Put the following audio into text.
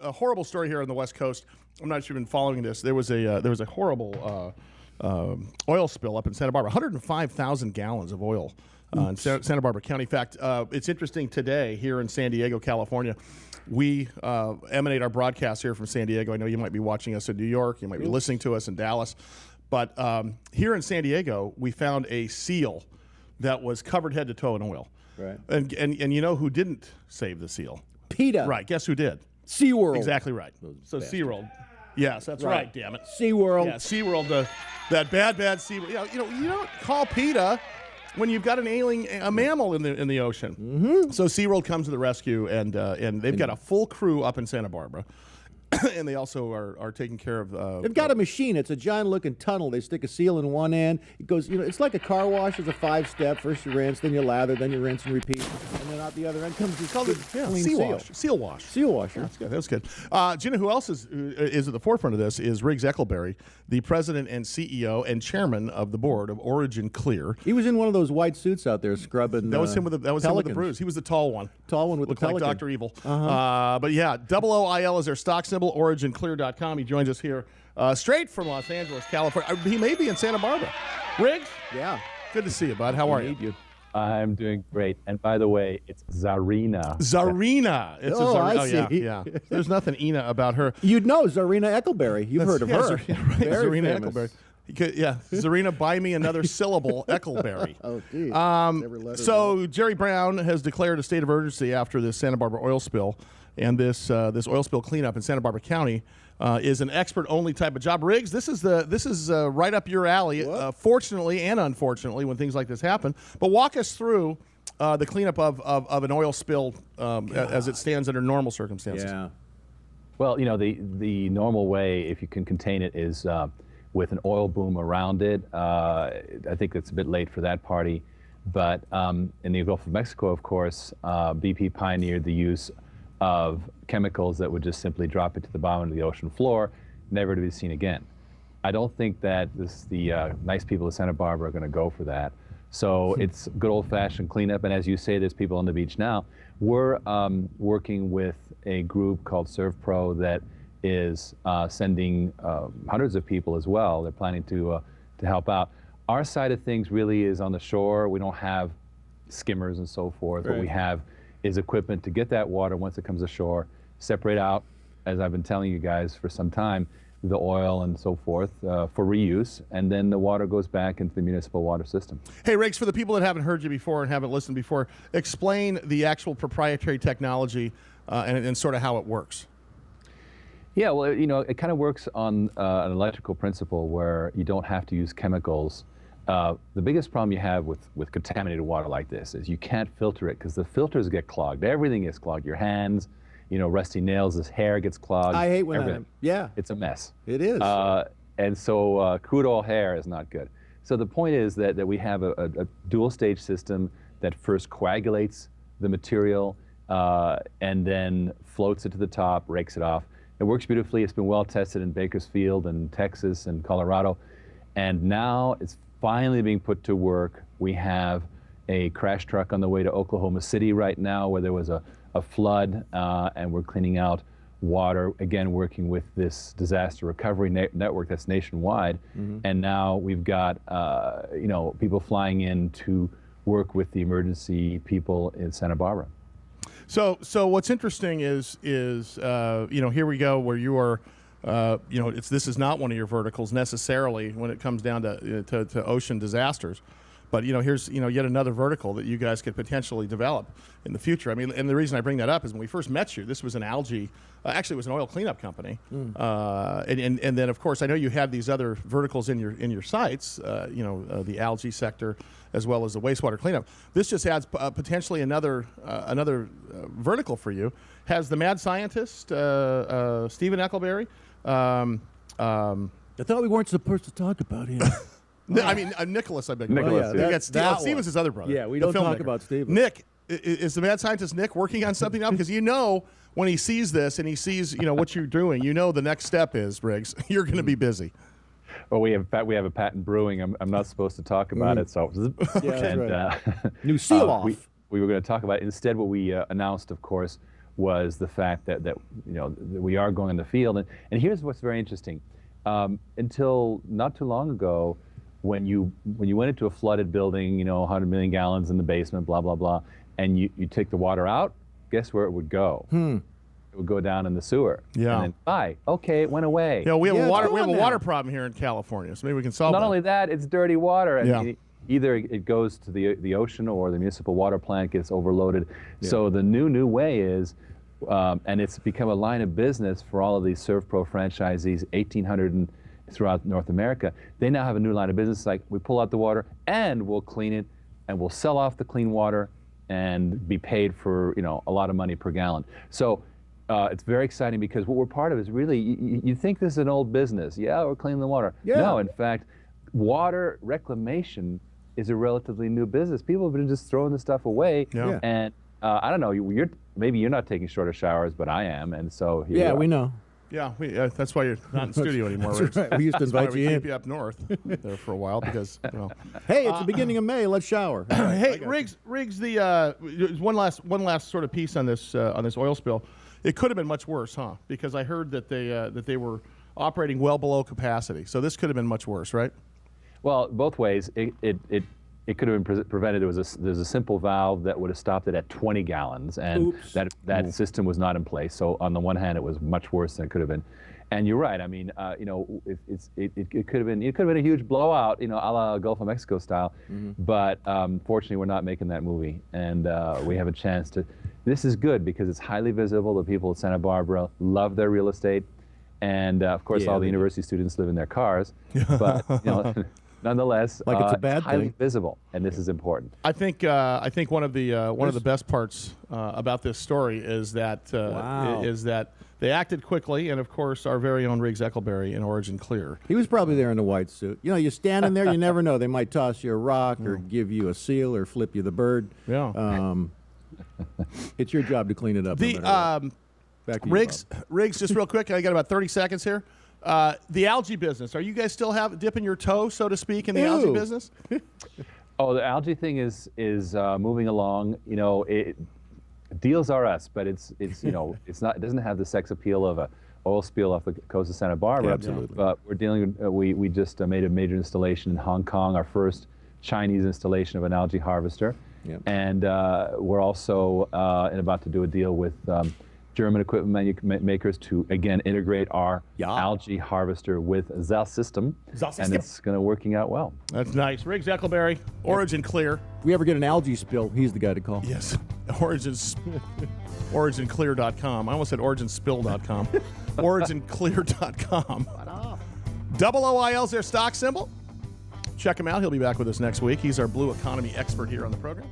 a horrible story here on the West Coast. I'm not sure you've been following this. There was a horrible oil spill up in Santa Barbara. 105,000 gallons of oil in Santa Barbara County. In fact, it's interesting today here in San Diego, California. We emanate our broadcast here from San Diego. I know you might be watching us in New York. You might be listening to us in Dallas. But here in San Diego, we found a seal that was covered head to toe in oil. Right. And you know who didn't save the seal? PETA. Right. Guess who did? SeaWorld. Exactly right. So SeaWorld. Yes, that's right. Damn it. SeaWorld. Yeah, SeaWorld. That bad SeaWorld. You don't call PETA when you've got a mammal in the ocean. Mm-hmm. So SeaWorld comes to the rescue, and they've got a full crew up in Santa Barbara. And they also are taking care of... They've got a machine. It's a giant-looking tunnel. They stick a seal in one end. It goes, it's like a car wash. It's a 5-step. First you rinse, then you lather, then you rinse and repeat. And then out the other end comes this clean seal. Seal wash. Seal washer. That's good. That's good. Do you know who else is at the forefront of this? Is Riggs Eckelberry, the president and CEO and chairman of the board of OriginClear. He was in one of those white suits out there scrubbing. That was him with the bruise. He was the tall one. Tall one with Looked the pelican. like Dr. Evil. But yeah, OOIL is their stock symbol. OriginClear.com. He joins us here straight from Los Angeles, California. He may be in Santa Barbara. Riggs? Yeah. Good to see you, bud. How are you? I'm doing great. And by the way, it's Zarina. Zarina. It's I see. Yeah. There's nothing Ina about her. You'd know Zarina Eckelberry. You've heard of her. Zarina famous. Eckelberry. Zarina, buy me another syllable, Eckelberry. Oh, geez. So Jerry Brown has declared a state of urgency after this Santa Barbara oil spill. And this oil spill cleanup in Santa Barbara County is an expert-only type of job. Riggs, this is right up your alley, fortunately and unfortunately, when things like this happen. But walk us through the cleanup of an oil spill as it stands under normal circumstances. Yeah. Well, the normal way, if you can contain it, is with an oil boom around it. I think it's a bit late for that party. But in the Gulf of Mexico, of course, BP pioneered the use of chemicals that would just simply drop it to the bottom of the ocean floor, never to be seen again. I don't think that the nice people of Santa Barbara are going to go for that. So it's good old-fashioned cleanup, and as you say, there's people on the beach now. We're working with a group called Servpro that is sending hundreds of people as well. They're planning to help out. Our side of things really is on the shore. We don't have skimmers and so forth. Right. What we have is equipment to get that water once it comes ashore, separate out, as I've been telling you guys for some time, the oil and so forth for reuse, and then the water goes back into the municipal water system. Hey, Riggs, for the people that haven't heard you before and haven't listened before, explain the actual proprietary technology and sort of how it works. Yeah, well, it kind of works on an electrical principle where you don't have to use chemicals. The biggest problem you have with contaminated water like this is you can't filter it because the filters get clogged. Everything gets clogged. Your hands, rusty nails, this hair gets clogged. I hate when everything. It's a mess. It is. And so crude oil hair is not good. So the point is that we have a dual stage system that first coagulates the material and then floats it to the top, rakes it off. It works beautifully. It's been well tested in Bakersfield and Texas and Colorado. And now it's finally being put to work. We have a crash truck on the way to Oklahoma City right now where there was a flood and we're cleaning out water, again working with this disaster recovery network that's nationwide. And now we've got people flying in to work with the emergency people in Santa Barbara. So what's interesting is here we go where you are this is not one of your verticals necessarily when it comes down to ocean disasters, but here's yet another vertical that you guys could potentially develop in the future. I mean, and the reason I bring that up is when we first met you, this was an algae, actually it was an oil cleanup company, and then of course I know you had these other verticals in your sites, the algae sector as well as the wastewater cleanup. This just adds potentially another vertical for you. Has the mad scientist Stephen Eckelberry? I thought we weren't supposed to talk about him. I mean, Nicholas, I beg your Nicholas, pardon. yeah. You got Stephen's his other brother. Yeah, we don't talk about Stephen. Nick, is the mad scientist Nick working on something now? Because when he sees this and he sees what you're doing, the next step is, Riggs, you're going to be busy. Well, we have a patent brewing. I'm not supposed to talk about it, so Yeah, and, right. New seal off. We were going to talk about it. Instead, what we announced, of course, was the fact that that we are going in the field. And here's what's very interesting. Until not too long ago, when you went into a flooded building, 100 million gallons in the basement, blah blah blah, and you take the water out, guess where it would go? It would go down in the sewer. Yeah. And then, okay, it went away. Yeah, we have a water. it's We have a gone water now. problem here in California, so maybe we can solve Not that. only that, it's dirty water. And Yeah. either it goes to the ocean or the municipal water plant gets overloaded. So the new way is, and it's become a line of business for all of these Servpro franchisees, 1,800 throughout North America. They now have a new line of business. Like, we pull out the water and we'll clean it, and we'll sell off the clean water and be paid for a lot of money per gallon. So it's very exciting, because what we're part of is really, you think this is an old business. Yeah, we're cleaning the water. Yeah. No, in fact, water reclamation is a relatively new business. People have been just throwing the stuff away. Yeah. And I don't know, maybe you're not taking shorter showers, but I am. And so here Yeah, we we are. know. Yeah, that's why you're not in studio anymore. That's Riggs. right. We used to That's why invite we you keep in. you up north there for a while because. Hey, it's the beginning of May. Let's shower. Hey, Riggs, the one last sort of piece on this oil spill. It could have been much worse, huh? Because I heard that they were operating well below capacity. So this could have been much worse, right? Well, both ways. It could have been prevented. There's a simple valve that would have stopped it at 20 gallons, and that system was not in place. So on the one hand, it was much worse than it could have been. And you're right. I mean, it could have been a huge blowout, a la Gulf of Mexico style. But fortunately, we're not making that movie, and we have a chance to. This is good because it's highly visible. The people at Santa Barbara love their real estate, and of course, all the university students live in their cars. But nonetheless, Like it's a bad highly thing. visible, and this is important. I think one of the best parts about this story is that Wow. is that they acted quickly, and of course, our very own Riggs Eckelberry in OriginClear. He was probably there in a white suit. You're standing there, you never know. They might toss you a rock or give you a seal or flip you the bird. Yeah. It's your job to clean it up. no The matter what. Back to you, Riggs, just real quick. I got about 30 seconds here. The algae business. Are you guys still dipping your toe, so to speak, in the algae Ew. business? Oh, the algae thing is moving along. Deals are us, but it's not. It doesn't have the sex appeal of a oil spill off the coast of Santa Barbara. Absolutely. But we're dealing. We just made a major installation in Hong Kong, our first Chinese installation of an algae harvester, and we're also about to do a deal with German equipment makers to again integrate our algae harvester with ZAL system, and it's going to working out well. That's nice. Riggs Eckelberry, OriginClear. If we ever get an algae spill, he's the guy to call. Yes. OriginClear.com. I almost said OriginSpill.com. OriginClear.com. OOIL's their stock symbol. Check him out. He'll be back with us next week. He's our blue economy expert here on the program.